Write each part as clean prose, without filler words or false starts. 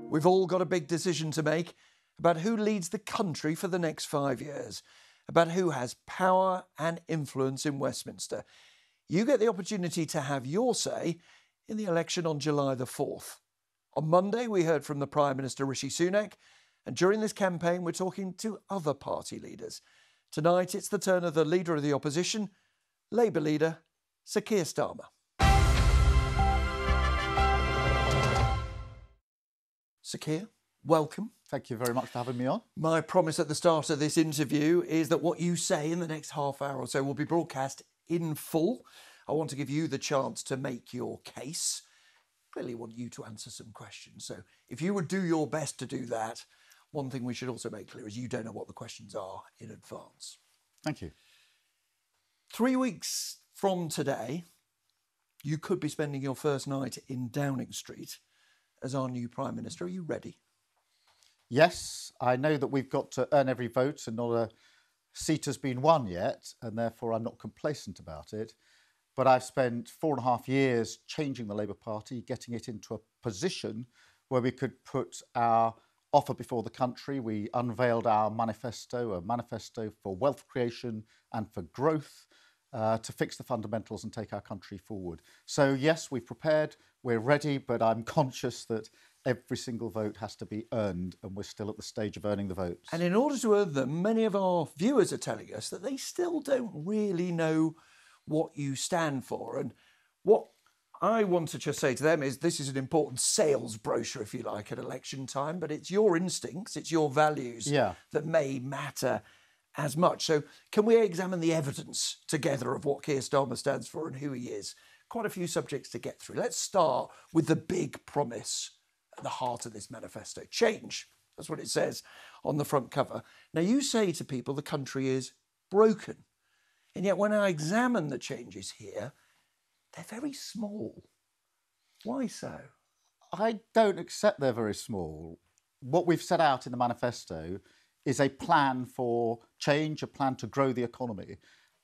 We've all got a big decision to make about who leads the country for the next 5 years, about who has power and influence in Westminster. You get the opportunity to have your say in the election on July the 4th. On Monday, we heard from the Prime Minister Rishi Sunak, and during this campaign, we're talking to other party leaders. Tonight, it's the turn of the Leader of the Opposition, Labour leader, Sir Keir Starmer. Sir Keir, welcome. Thank you very much for having me on. My promise at the start of this interview is that what you say in the next half hour or so will be broadcast in full. I want to give you the chance to make your case. Clearly want you to answer some questions. So if you would do your best to do that, one thing we should also make clear is you don't know what the questions are in advance. Thank you. 3 weeks from today, you could be spending your first night in Downing Street as our new Prime Minister. Are you ready? Yes, I know that we've got to earn every vote and not a seat has been won yet, and therefore I'm not complacent about it. But I've spent 4.5 years changing the Labour Party, getting it into a position where we could put our offer before the country. We unveiled our manifesto, a manifesto for wealth creation and for growth, to fix the fundamentals and take our country forward. So yes, we've prepared, we're ready, but I'm conscious that every single vote has to be earned, and we're still at the stage of earning the votes. And in order to earn them, many of our viewers are telling us that they still don't really know what you stand for. And what I want to just say to them is this is an important sales brochure, if you like, at election time, but it's your instincts, it's your values that may matter as much. So can we examine the evidence together of what Keir Starmer stands for and who he is? Quite a few subjects to get through. Let's start with the big promise at the heart of this manifesto. Change. That's what it says on the front cover. Now, you say to people the country is broken. And yet when I examine the changes here, they're very small. Why so? I don't accept they're very small. What we've set out in the manifesto is a plan for change, a plan to grow the economy.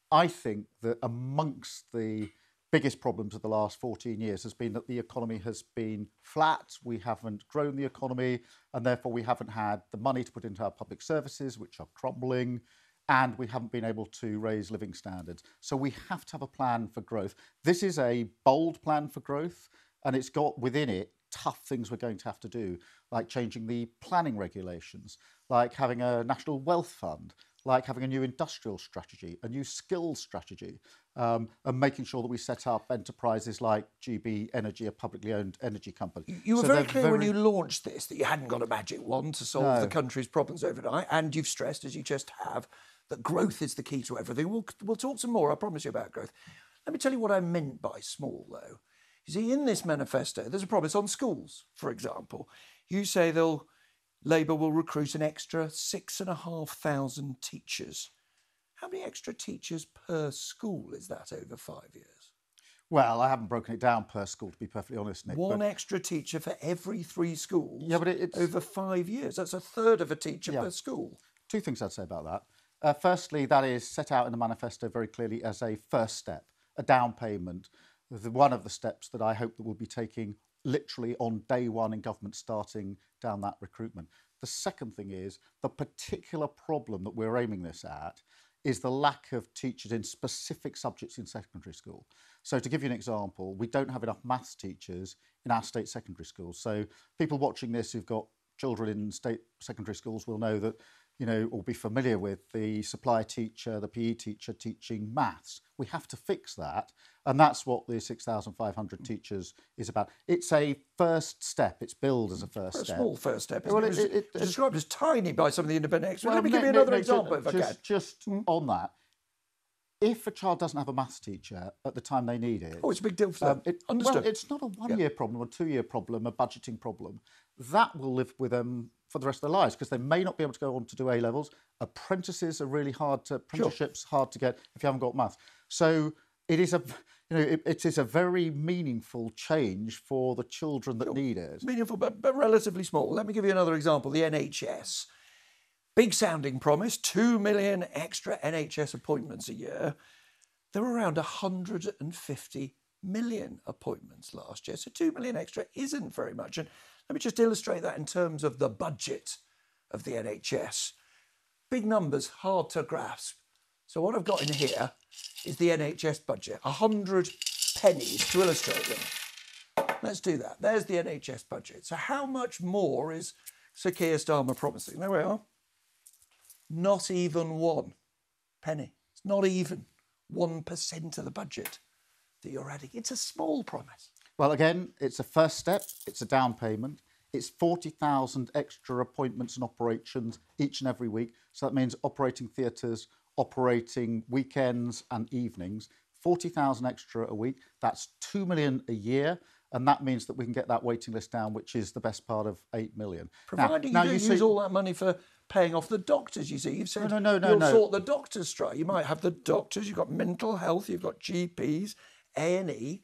I think that amongst the biggest problems of the last 14 years has been that the economy has been flat. We haven't grown the economy, and therefore we haven't had the money to put into our public services, which are crumbling, and we haven't been able to raise living standards. So we have to have a plan for growth. This is a bold plan for growth, and it's got within it tough things we're going to have to do, like changing the planning regulations, like having a national wealth fund, like having a new industrial strategy, a new skills strategy, and making sure that we set up enterprises like GB Energy, a publicly owned energy company. You were very clear when you launched this that you hadn't got a magic wand to solve the country's problems overnight, and you've stressed, as you just have, that growth is the key to everything. We'll talk some more, I promise you, about growth. Let me tell you what I meant by small, though. You see, in this manifesto, there's a promise on schools, for example. You say Labour will recruit an extra 6,500 teachers. How many extra teachers per school is that over 5 years? Well, I haven't broken it down per school, to be perfectly honest, Nick. One extra teacher for every 3 schools it's over 5 years. That's a third of a teacher per school. Two things I'd say about that. Firstly, that is set out in the manifesto very clearly as a first step, a down payment. One of the steps that I hope that we'll be taking literally on day one in government, starting down that recruitment. The second thing is the particular problem that we're aiming this at is the lack of teachers in specific subjects in secondary school. So to give you an example, we don't have enough maths teachers in our state secondary schools. So people watching this who've got children in state secondary schools will know that, or be familiar with the supply teacher, the PE teacher teaching maths. We have to fix that. And that's what the 6,500 teachers is about. It's a first step. It's billed as a first step. A small first step. It's described as tiny by some of the independent experts. Let me give you another example if I can. Just on that. If a child doesn't have a maths teacher at the time they need it... Oh, it's a big deal for them. Understood. Well, it's not a one-year problem, a 2-year problem, a budgeting problem. That will live with them for the rest of their lives because they may not be able to go on to do A-levels. Apprenticeships are hard to get if you haven't got maths. So it is it is a very meaningful change for the children that need it. Meaningful, but relatively small. Let me give you another example, the NHS. Big sounding promise, 2 million extra NHS appointments a year. There were around 150 million appointments last year. So 2 million extra isn't very much. And Let me just illustrate that in terms of the budget of the NHS. Big numbers, hard to grasp. So what I've got in here is the NHS budget, 100 pennies to illustrate them. Let's do that. There's the NHS budget. So how much more is Sir Keir Starmer promising? There we are. Not even 1 penny. It's not even 1% of the budget that you're adding. It's a small promise. Well, again, it's a first step. It's a down payment. It's 40,000 extra appointments and operations each and every week. So that means operating theatres, operating weekends and evenings. 40,000 extra a week. That's 2 million a year. And that means that we can get that waiting list down, which is the best part of 8 million. Providing you don't use all that money for paying off the doctors, you see. You've said you'll sort the doctors strike. You might have the doctors, you've got mental health, you've got GPs, A&E.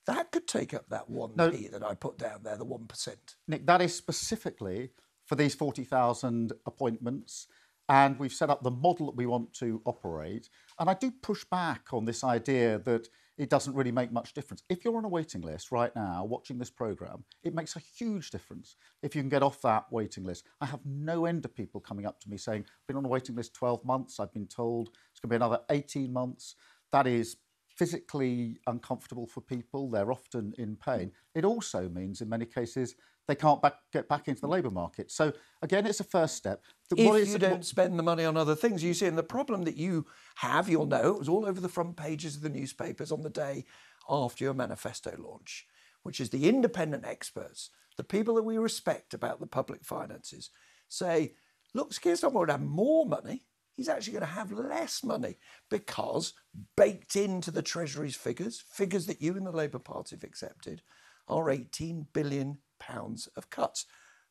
That could take up that 1p that I put down there, the 1%. Nick, that is specifically for these 40,000 appointments. And we've set up the model that we want to operate. And I do push back on this idea that it doesn't really make much difference. If you're on a waiting list right now watching this programme, it makes a huge difference if you can get off that waiting list. I have no end of people coming up to me saying, I've been on a waiting list 12 months, I've been told it's going to be another 18 months. That is physically uncomfortable for people. They're often in pain. It also means in many cases they can't get back into the labour market. So again, it's a first step. If you don't spend the money on other things, you see, and the problem that you have, you'll know, it was all over the front pages of the newspapers on the day after your manifesto launch, which is the independent experts, the people that we respect about the public finances, say, look, Keir Starmer would have more money. He's actually going to have less money because baked into the Treasury's figures that you and the Labour Party have accepted, are £18 billion of cuts.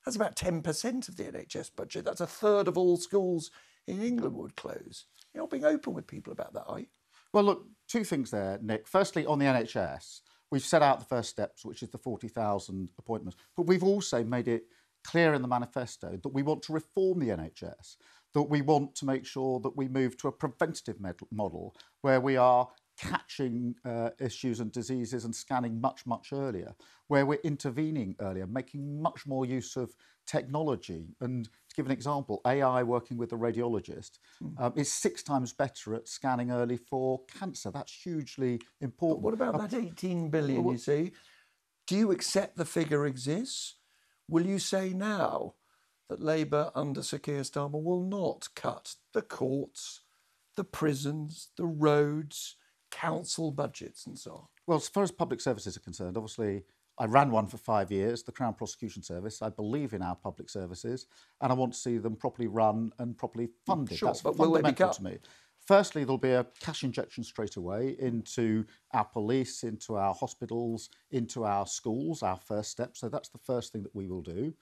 That's about 10% of the NHS budget. That's a third of all schools in England would close. You're not being open with people about that, are you? Well, look, two things there, Nick. Firstly, on the NHS, we've set out the first steps, which is the 40,000 appointments. But we've also made it clear in the manifesto that we want to reform the NHS, that we want to make sure that we move to a preventative model where we are catching issues and diseases and scanning much, much earlier, where we're intervening earlier, making much more use of technology. And to give an example, AI working with a radiologist is 6 times better at scanning early for cancer. That's hugely important. But what about that 18 billion, you see? Do you accept the figure exists? Will you say now that Labour under Sir Keir Starmer will not cut the courts, the prisons, the roads, council budgets and so on? Well, as far as public services are concerned, obviously I ran one for 5 years, the Crown Prosecution Service. I believe in our public services and I want to see them properly run and properly funded. Sure, that's but fundamental to me. Firstly, there'll be a cash injection straight away into our police, into our hospitals, into our schools, our first step. So that's the first thing that we will do.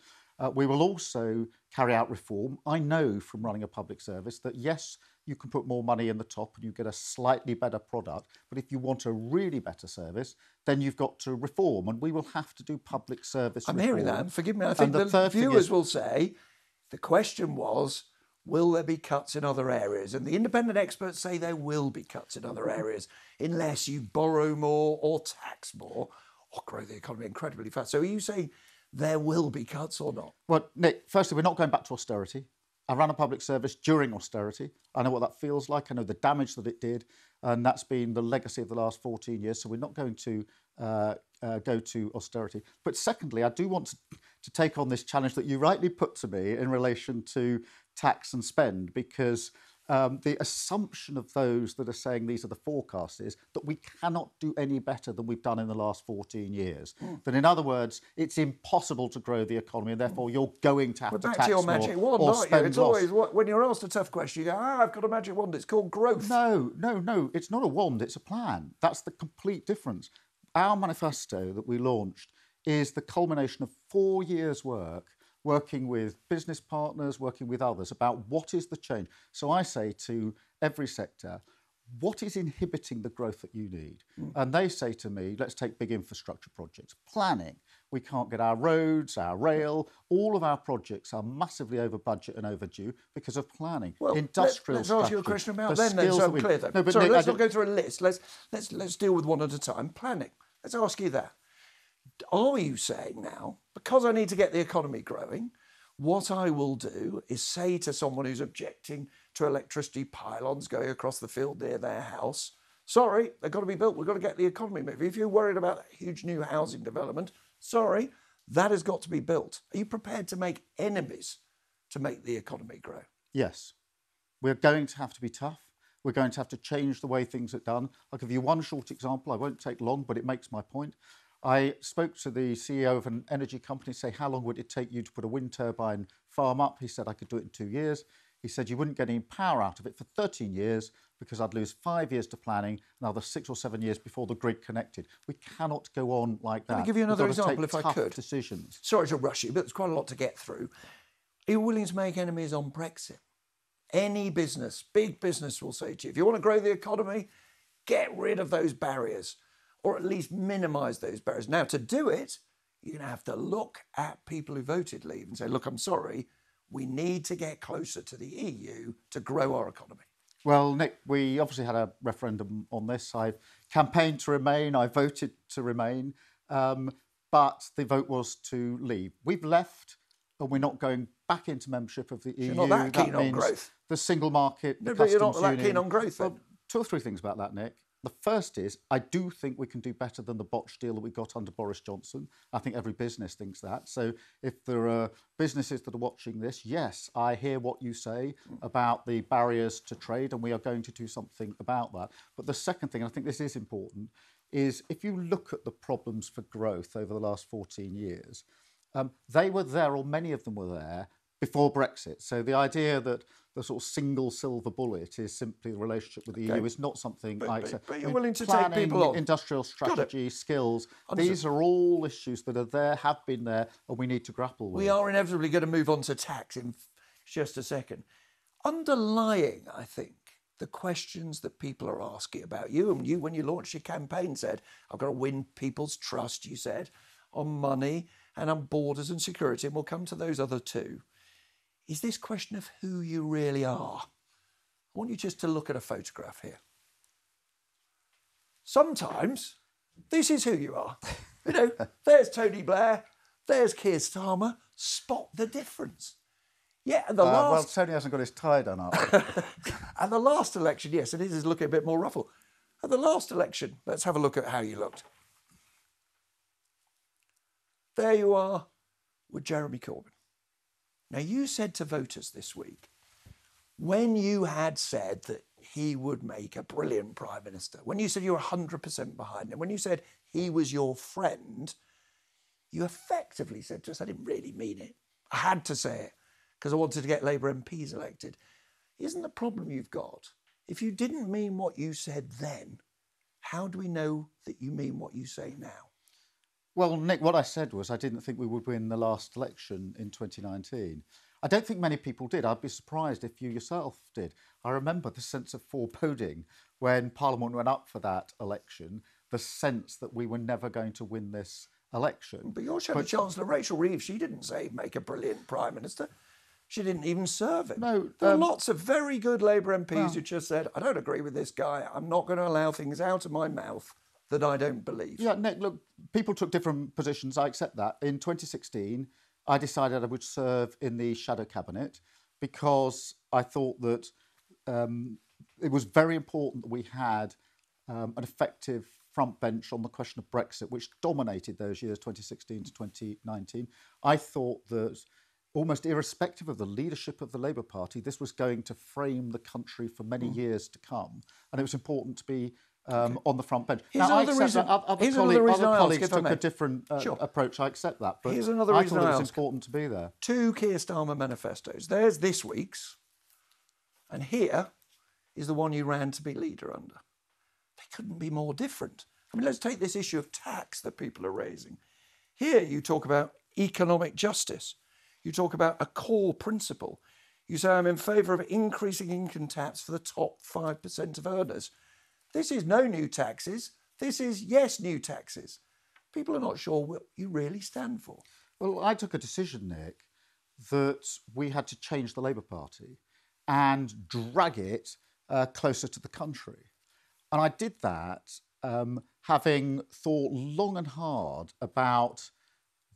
We will also carry out reform. I know from running a public service that, yes, you can put more money in the top and you get a slightly better product. But if you want a really better service, then you've got to reform. And we will have to do public service reform. I'm hearing that. And forgive me, I think the viewers will say, the question was, will there be cuts in other areas? And the independent experts say there will be cuts in other areas unless you borrow more or tax more or grow the economy incredibly fast. So are you saying there will be cuts or not? Well, Nick, firstly, we're not going back to austerity. I ran a public service during austerity. I know what that feels like. I know the damage that it did. And that's been the legacy of the last 14 years. So we're not going to go to austerity. But secondly, I do want to take on this challenge that you rightly put to me in relation to tax and spend, because the assumption of those that are saying these are the forecasts is that we cannot do any better than we've done in the last 14 years. That, in other words, it's impossible to grow the economy and therefore you're going to have to tax more. Back to your magic wand, aren't you? It's always, when you're asked a tough question, you go, I've got a magic wand, it's called growth. No, it's not a wand, it's a plan. That's the complete difference. Our manifesto that we launched is the culmination of 4 years' work working with business partners, working with others about what is the change. So I say to every sector, what is inhibiting the growth that you need? And they say to me, let's take big infrastructure projects. Planning. We can't get our roads, our rail, all of our projects are massively over budget and overdue because of planning. Well, industrial let's ask you a question about then so I'm clear then. Sorry, let's not go through a list. Let's deal with one at a time. Planning. Let's ask you that. Are you saying now, because I need to get the economy growing, what I will do is say to someone who's objecting to electricity pylons going across the field near their house, sorry, they've got to be built, we've got to get the economy moving. If you're worried about a huge new housing development, sorry, that has got to be built. Are you prepared to make enemies to make the economy grow? Yes. We're going to have to be tough. We're going to have to change the way things are done. I'll give you one short example. I won't take long, but it makes my point. I spoke to the CEO of an energy company, say, how long would it take you to put a wind turbine farm up? He said, I could do it in 2 years. He said, you wouldn't get any power out of it for 13 years because I'd lose 5 years to planning, another 6 or 7 years before the grid connected. We cannot go on like that. Let me give you another example, if I tough could. Decisions. Sorry to rush you, but there's quite a lot to get through. Are you willing to make enemies on Brexit? Any business, big business will say to you, if you want to grow the economy, get rid of those barriers, or at least minimise those barriers. Now, to do it, you're going to have to look at people who voted leave and say, look, I'm sorry, we need to get closer to the EU to grow our economy. Well, Nick, we obviously had a referendum on this. I campaigned to remain, I voted to remain, but the vote was to leave. We've left, and we're not going back into membership of the EU. You're not that keen on growth. The single market, No, the but you're customs not that union. keen on growth, then. Well, 2 or 3 things about that, Nick. The first is, I do think we can do better than the botched deal that we got under Boris Johnson. I think every business thinks that. So if there are businesses that are watching this, yes, I hear what you say about the barriers to trade, and we are going to do something about that. But the second thing, and I think this is important, is if you look at the problems for growth over the last 14 years, they were there, or many of them were there, before Brexit. So the idea that the sort of single silver bullet is simply the relationship with the EU is not something I accept. But you're willing to planning, take people on. Industrial strategy, skills, Understood. these are all issues that are there, have been there, and we need to grapple with. We are inevitably going to move on to tax in just a second. Underlying, I think, the questions that people are asking about you, and you, when you launched your campaign, said, I've got to win people's trust, you said, on money and on borders and security, and we'll come to those other two, is this question of who you really are. I want you just to look at a photograph here. Sometimes this is who you are. You know, there's Tony Blair, there's Keir Starmer. Spot the difference. Yeah, and well, Tony hasn't got his tie done up. And the last election, yes, and it is looking a bit more ruffled. At the last election, let's have a look at how you looked. There you are with Jeremy Corbyn. Now, you said to voters this week, when you had said that he would make a brilliant Prime Minister, when you said you were 100% behind him, when you said he was your friend, you effectively said to us, I didn't really mean it. I had to say it because I wanted to get Labour MPs elected. Isn't the problem you've got, if you didn't mean what you said then, how do we know that you mean what you say now? Well, Nick, what I said was I didn't think we would win the last election in 2019. I don't think many people did. I'd be surprised if you yourself did. I remember the sense of foreboding when Parliament went up for that election, the sense that we were never going to win this election. But your Shadow Chancellor, Rachel Reeves, she didn't say make a brilliant Prime Minister. She didn't even serve him. No, there are lots of very good Labour MPs who just said, I don't agree with this guy. I'm not going to allow things out of my mouth that I don't believe. Yeah, Nick, look, people took different positions. I accept that. In 2016, I decided I would serve in the shadow cabinet because I thought that it was very important that we had an effective front bench on the question of Brexit, which dominated those years, 2016 to 2019. I thought that almost irrespective of the leadership of the Labour Party, this was going to frame the country for many years to come. And it was important to be on the front bench. Here's now, another reason, other colleagues took a different approach. I accept that. But here's another I reason thought it was important to be there. 2 Keir Starmer manifestos. There's this week's, and here is the one you ran to be leader under. They couldn't be more different. I mean, let's take this issue of tax that people are raising. Here you talk about economic justice. You talk about a core principle. You say, I'm in favour of increasing income tax for the top 5% of earners. This is no new taxes. This is, yes, new taxes. People are not sure what you really stand for. Well, I took a decision, Nick, that we had to change the Labour Party and drag it closer to the country. And I did that having thought long and hard about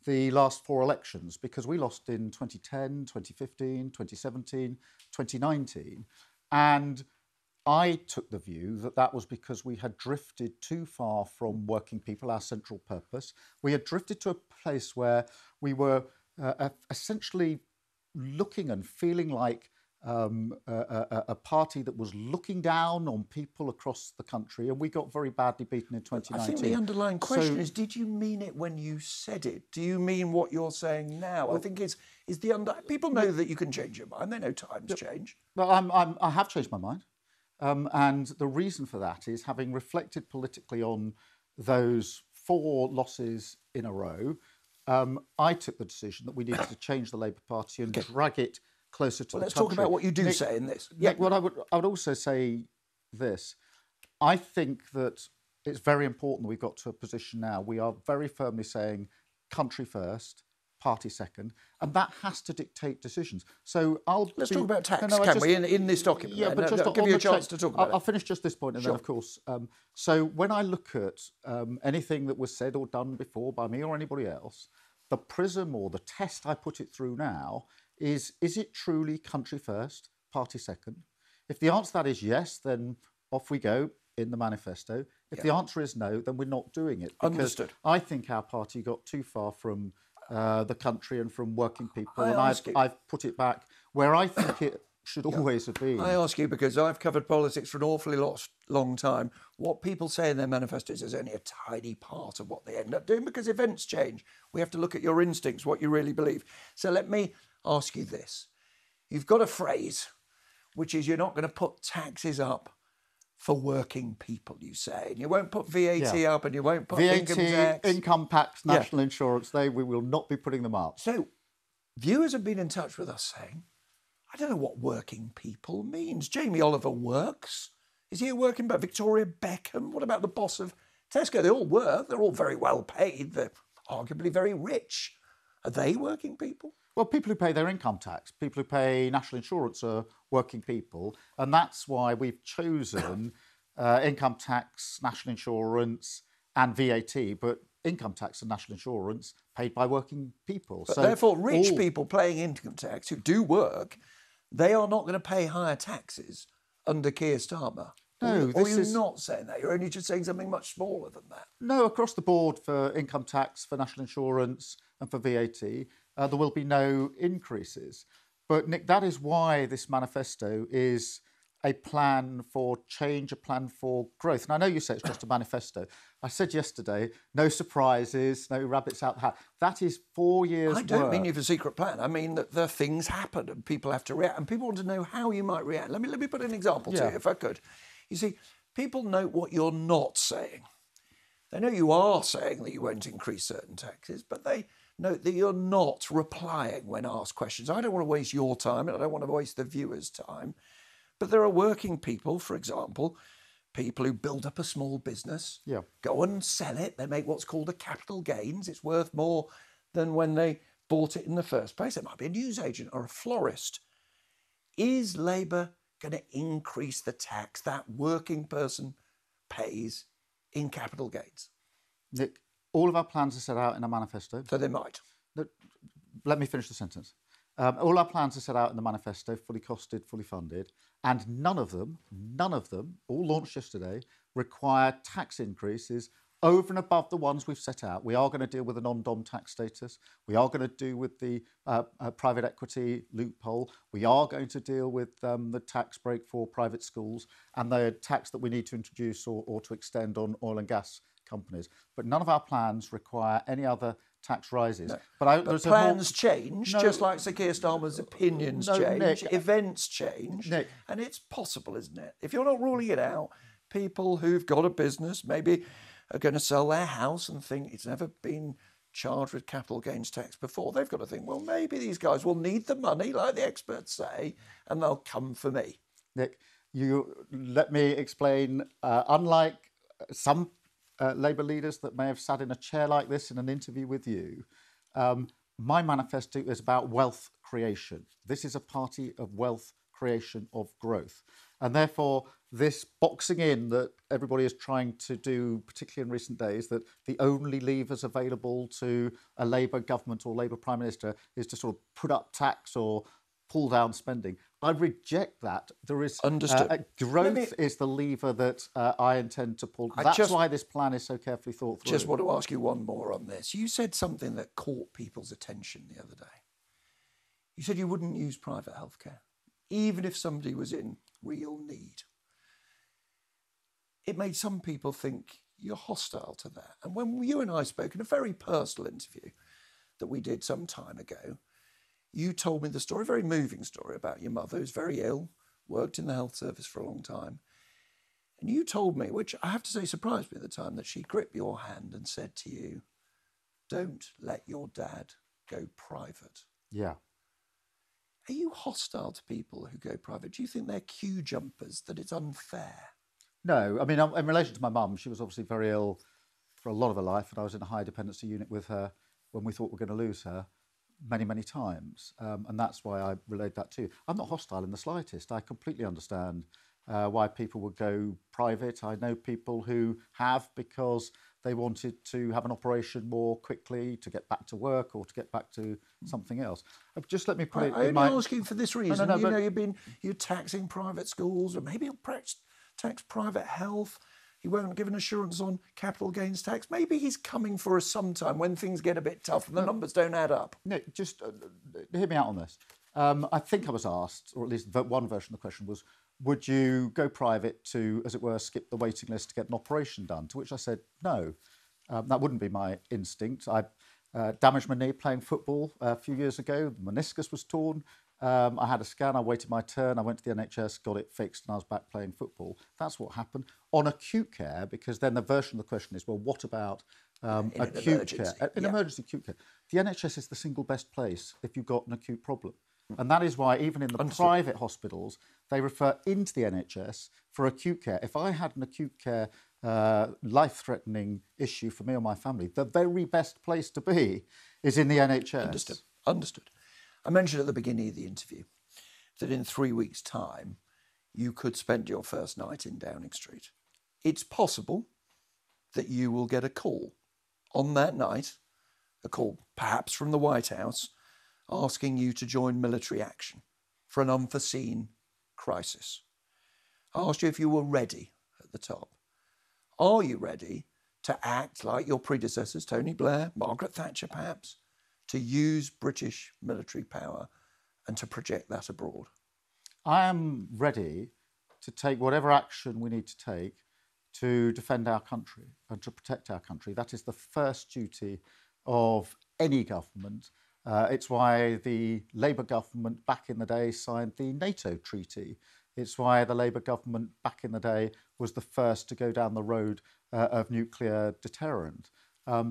the last 4 elections, because we lost in 2010, 2015, 2017, 2019. And I took the view that that was because we had drifted too far from working people, our central purpose. We had drifted to a place where we were essentially looking and feeling like a party that was looking down on people across the country, and we got very badly beaten in 2019. I think the underlying question is, did you mean it when you said it? Do you mean what you're saying now? Well, I think people know that you can change your mind. They know times change. Well, I have changed my mind. And the reason for that is, having reflected politically on those 4 losses in a row, I took the decision that we needed to change the Labour Party and drag it closer to the country. Let's talk about what you do say in this. Nick, what I would also say this. I think that it's very important that we've got to a position now. We are very firmly saying country first, party second, and that has to dictate decisions. So let's talk about tax, can we, in this document? Yeah, but just I'll give you a chance to talk about it. I'll finish just this point, and then, of course. So when I look at anything that was said or done before by me or anybody else, the prism or the test I put it through now is it truly country first, party second? If the answer to that is yes, then off we go in the manifesto. If the answer is no, then we're not doing it. Because Understood. I think our party got too far from the country and from working people, and I've put it back where I think it should always have been. I ask you because I've covered politics for an awfully long time. What people say in their manifestos is only a tiny part of what they end up doing, because events change. We have to look at your instincts, what you really believe. So let me ask you this. You've got a phrase, which is you're not going to put taxes up for working people, you say. And you won't put VAT up, and you won't put income tax. Income tax, national insurance, we will not be putting them up. So viewers have been in touch with us saying, I don't know what working people means. Jamie Oliver works. Is he a working man? Victoria Beckham? What about the boss of Tesco? They all work. They're all very well paid. They're arguably very rich. Are they working people? Well, people who pay their income tax, people who pay national insurance are working people. And that's why we've chosen income tax, national insurance and VAT, but income tax and national insurance paid by working people. But so therefore, rich people paying income tax who do work, they are not going to pay higher taxes under Keir Starmer. No, or you're not saying that. You're only just saying something much smaller than that. No, across the board for income tax, for national insurance and for VAT, there will be no increases. But Nick, that is why this manifesto is a plan for change, a plan for growth. And I know you say it's just a manifesto. I said yesterday, no surprises, no rabbits out the hat. That is 4 years' work. I don't mean you have a secret plan. I mean that the things happen and people have to react. And people want to know how you might react. Let me put an example to you, if I could. You see, people know what you're not saying. They know you are saying that you won't increase certain taxes, but they note that you're not replying when asked questions. I don't want to waste your time, and I don't want to waste the viewers' time. But there are working people, for example, people who build up a small business, go and sell it. They make what's called a capital gains. It's worth more than when they bought it in the first place. It might be a newsagent or a florist. Is Labour going to increase the tax that working person pays in capital gains? Nick, all of our plans are set out in a manifesto. So they might. Let me finish the sentence. All our plans are set out in the manifesto, fully costed, fully funded, and none of them, all launched yesterday, require tax increases over and above the ones we've set out. We are going to deal with the non-dom tax status. We are going to deal with the private equity loophole. We are going to deal with the tax break for private schools and the tax that we need to introduce or to extend on oil and gas companies. But none of our plans require any other tax rises. No. But plans change, just like Sir Keir Starmer's opinions change, Nick, events change, Nick. And it's possible, isn't it? If you're not ruling it out, people who've got a business maybe are going to sell their house and think it's never been charged with capital gains tax before. They've got to think, well, maybe these guys will need the money, like the experts say, and they'll come for me. Nick, you let me explain. Unlike some Labour leaders that may have sat in a chair like this in an interview with you, my manifesto is about wealth creation. This is a party of wealth creation of growth. And therefore, this boxing in that everybody is trying to do, particularly in recent days, that the only levers available to a Labour government or Labour Prime Minister is to sort of put up tax or pull down spending. I reject that. There is Understood. Growth is the lever that I intend to pull. That's why this plan is so carefully thought through. Just want to ask you one more on this. You said something that caught people's attention the other day. You said you wouldn't use private healthcare, even if somebody was in real need. It made some people think you're hostile to that. And when you and I spoke in a very personal interview that we did some time ago, you told me the story, a very moving story about your mother who's very ill, worked in the health service for a long time. And you told me, which I have to say surprised me at the time, that she gripped your hand and said to you, don't let your dad go private. Yeah. Are you hostile to people who go private? Do you think they're queue jumpers, that it's unfair? No, I mean, in relation to my mum, she was obviously very ill for a lot of her life, and I was in a high dependency unit with her when we thought we were going to lose her many, many times. And that's why I relayed that too. I'm not hostile in the slightest. I completely understand why people would go private. I know people who have because they wanted to have an operation more quickly to get back to work or to get back to something else. Just let me put it in my... I'm asking for this reason. You're taxing private schools, or maybe you'll tax private health. He won't give an assurance on capital gains tax. Maybe he's coming for us sometime when things get a bit tough and the numbers don't add up. Nick, just hear me out on this. I think I was asked, or at least one version of the question was, would you go private to, as it were, skip the waiting list to get an operation done? To which I said, no. That wouldn't be my instinct. I damaged my knee playing football a few years ago. The meniscus was torn. I had a scan, I waited my turn, I went to the NHS, got it fixed, and I was back playing football. That's what happened. On acute care, because then the version of the question is, well, what about acute care? In emergency acute care. The NHS is the single best place if you've got an acute problem. And that is why even in the private hospitals, they refer into the NHS for acute care. If I had an acute care life-threatening issue for me or my family, the very best place to be is in the NHS. Understood. I mentioned at the beginning of the interview that in 3 weeks' time, you could spend your first night in Downing Street. It's possible that you will get a call on that night, a call perhaps from the White House, asking you to join military action for an unforeseen crisis. I asked you if you were ready at the top. Are you ready to act like your predecessors, Tony Blair, Margaret Thatcher perhaps, to use British military power and to project that abroad? I am ready to take whatever action we need to take to defend our country and to protect our country. That is the first duty of any government. It's why the Labour government back in the day signed the NATO treaty. It's why the Labour government back in the day was the first to go down the road of nuclear deterrent.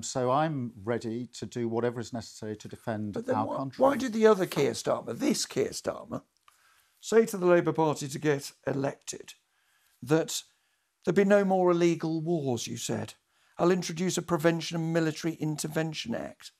So I'm ready to do whatever is necessary to defend our country. Why did the other Keir Starmer, this Keir Starmer, say to the Labour Party to get elected that there'd be no more illegal wars, you said? I'll introduce a Prevention and Military Intervention Act.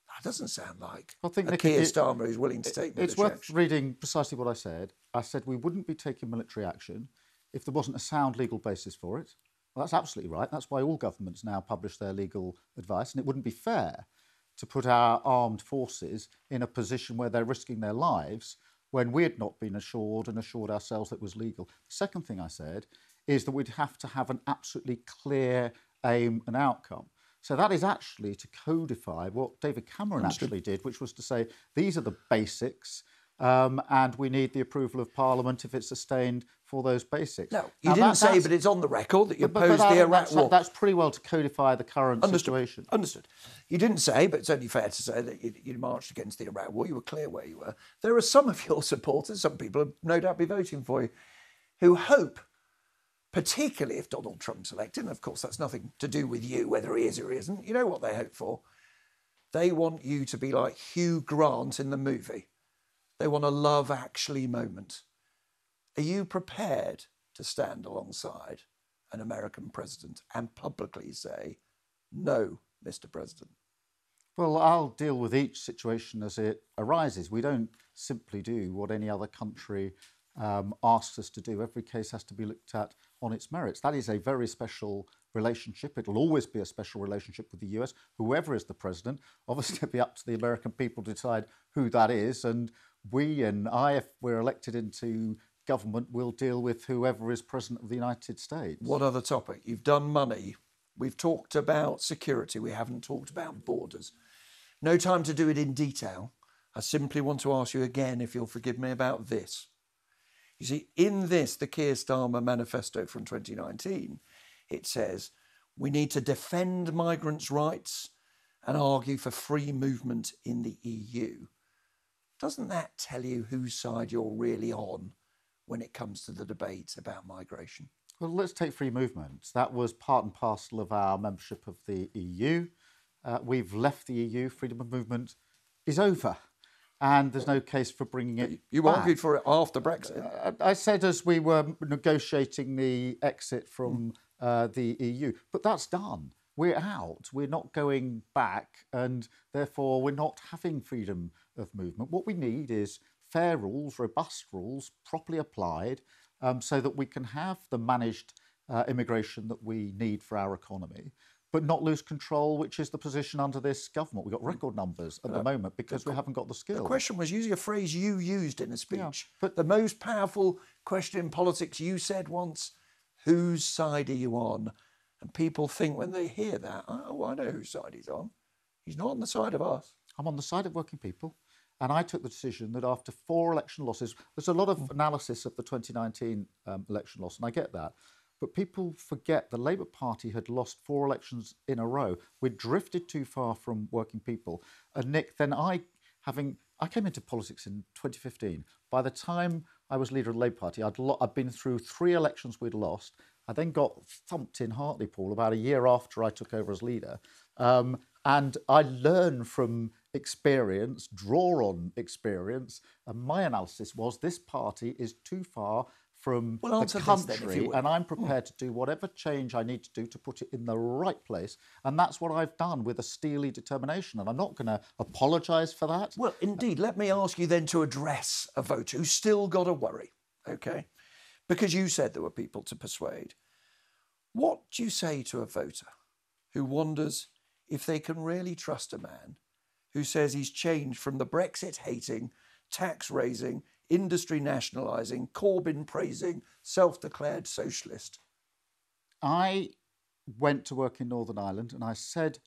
That doesn't sound like a Keir Starmer who's willing to take military action. It's worth reading precisely what I said. I said we wouldn't be taking military action if there wasn't a sound legal basis for it. Well, that's absolutely right. That's why all governments now publish their legal advice. And it wouldn't be fair to put our armed forces in a position where they're risking their lives when we had not been assured ourselves that it was legal. The second thing I said is that we'd have to have an absolutely clear aim and outcome. So that is actually to codify what David Cameron actually did, which was to say, these are the basics, and we need the approval of Parliament if it's sustained for those basics. No, you didn't say, but it's on the record that you opposed the Iraq war. That's pretty well to codify the current situation. Understood. You didn't say, but it's only fair to say that you marched against the Iraq war. You were clear where you were. There are some of your supporters, some people will no doubt be voting for you, who hope, particularly if Donald Trump's elected, and of course that's nothing to do with you, whether he is or he isn't, you know what they hope for? They want you to be like Hugh Grant in the movie. They want a Love Actually moment. Are you prepared to stand alongside an American president and publicly say, no, Mr. President? Well, I'll deal with each situation as it arises. We don't simply do what any other country asks us to do. Every case has to be looked at on its merits. That is a very special relationship. It'll always be a special relationship with the US, whoever is the president. Obviously, it'll be up to the American people to decide who that is. And we and I, if we're elected into government, will deal with whoever is president of the United States. What other topic? You've done money. We've talked about security. We haven't talked about borders. No time to do it in detail. I simply want to ask you again, if you'll forgive me, about this. You see, in this, the Keir Starmer manifesto from 2019, it says, we need to defend migrants' rights and argue for free movement in the EU. Doesn't that tell you whose side you're really on when it comes to the debate about migration? Well, let's take free movement. That was part and parcel of our membership of the EU. We've left the EU. Freedom of movement is over. And there's no case for bringing it You back. argued for it after Brexit. I said as we were negotiating the exit from the EU, but that's done. We're out. We're not going back, and therefore we're not having freedom of movement. What we need is fair rules, robust rules, properly applied, so that we can have the managed immigration that we need for our economy, but not lose control, which is the position under this government. We've got record numbers at the moment because we haven't got the skills. The question was using a phrase you used in a speech. Yeah, but the most powerful question in politics, you said once, whose side are you on? And people think when they hear that, oh, I know whose side he's on. He's not on the side of us. I'm on the side of working people. And I took the decision that after 4 election losses, there's a lot of analysis of the 2019 election loss, and I get that. But people forget the Labour Party had lost 4 elections in a row. We'd drifted too far from working people. And Nick, then I came into politics in 2015. By the time I was leader of the Labour Party, I'd been through 3 elections we'd lost. I then got thumped in Hartlepool about a year after I took over as leader. And I learned from experience, draw on experience. And my analysis was this party is too far from the country, and I'm prepared to do whatever change I need to do to put it in the right place. And that's what I've done with a steely determination. And I'm not going to apologise for that. Well, indeed, let me ask you then to address a voter who's still got to worry, OK? Because you said there were people to persuade. What do you say to a voter who wonders if they can really trust a man who says he's changed from the Brexit-hating, tax-raising, industry nationalising, Corbyn praising, self-declared socialist? I went to work in Northern Ireland and I said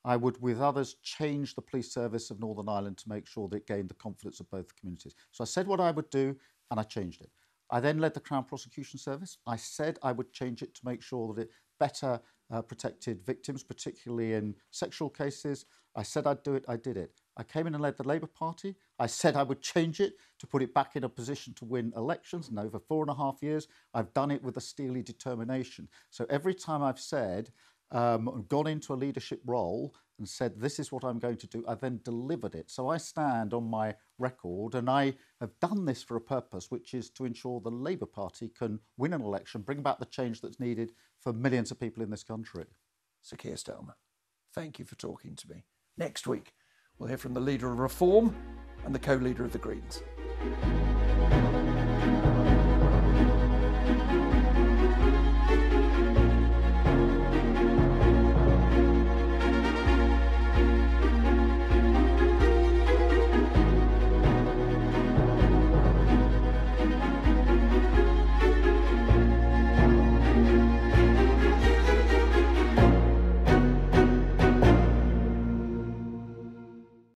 I would, with others, change the police service of Northern Ireland to make sure that it gained the confidence of both communities. So I said what I would do and I changed it. I then led the Crown Prosecution Service. I said I would change it to make sure that it better protected victims, particularly in sexual cases. I said I'd do it, I did it. I came in and led the Labour Party. I said I would change it to put it back in a position to win elections. And over 4.5 years, I've done it with a steely determination. So every time I've said, gone into a leadership role and said, this is what I'm going to do, I then delivered it. So I stand on my record, and I have done this for a purpose, which is to ensure the Labour Party can win an election, bring about the change that's needed for millions of people in this country. Sir Keir Starmer, thank you for talking to me. Next week, we'll hear from the leader of Reform and the co-leader of the Greens.